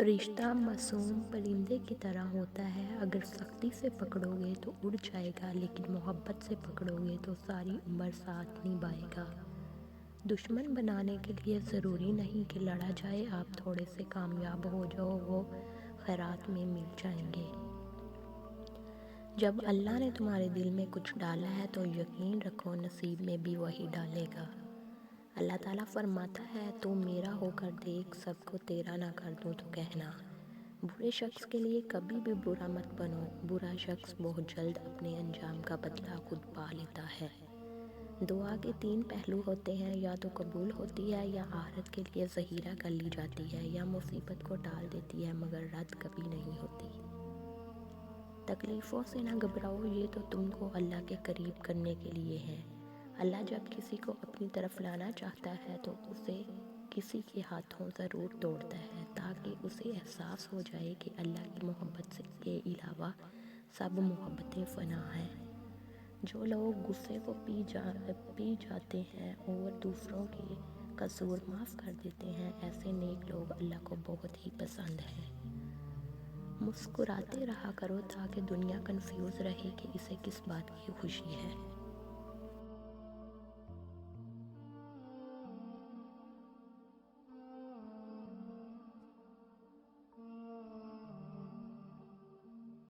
رشتہ معصوم پرندے کی طرح ہوتا ہے، اگر سختی سے پکڑو گے تو اڑ جائے گا، لیکن محبت سے پکڑو گے تو ساری عمر ساتھ نبھائے گا۔ دشمن بنانے کے لیے ضروری نہیں کہ لڑا جائے، آپ تھوڑے سے کامیاب ہو جاؤ، وہ خیرات میں مل جائیں گے۔ جب اللہ نے تمہارے دل میں کچھ ڈالا ہے تو یقین رکھو نصیب میں بھی وہی ڈالے گا۔ اللہ تعالیٰ فرماتا ہے، تو میرا ہو کر دیکھ، سب کو تیرا نہ کر دوں تو کہنا۔ برے شخص کے لیے کبھی بھی برا مت بنو، برا شخص بہت جلد اپنے انجام کا بدلہ خود پا لیتا ہے۔ دعا کے 3 پہلو ہوتے ہیں، یا تو قبول ہوتی ہے، یا آخرت کے لیے ذخیرہ کر لی جاتی ہے، یا مصیبت کو ٹال دیتی ہے مگر رد کبھی نہیں ہوتی۔ تکلیفوں سے نہ گھبراؤ، یہ تو تم کو اللہ کے قریب کرنے کے لیے ہے۔ اللہ جب کسی کو اپنی طرف لانا چاہتا ہے تو اسے کسی کے ہاتھوں ضرور توڑتا ہے، تاکہ اسے احساس ہو جائے کہ اللہ کی محبت کے علاوہ سب محبتیں فنا ہیں۔ جو لوگ غصے کو پی جاتے ہیں اور دوسروں کے قصور معاف کر دیتے ہیں، ایسے نیک لوگ اللہ کو بہت ہی پسند ہیں۔ مسکراتے رہا کرو تاکہ دنیا کنفیوز رہے کہ اسے کس بات کی خوشی ہے۔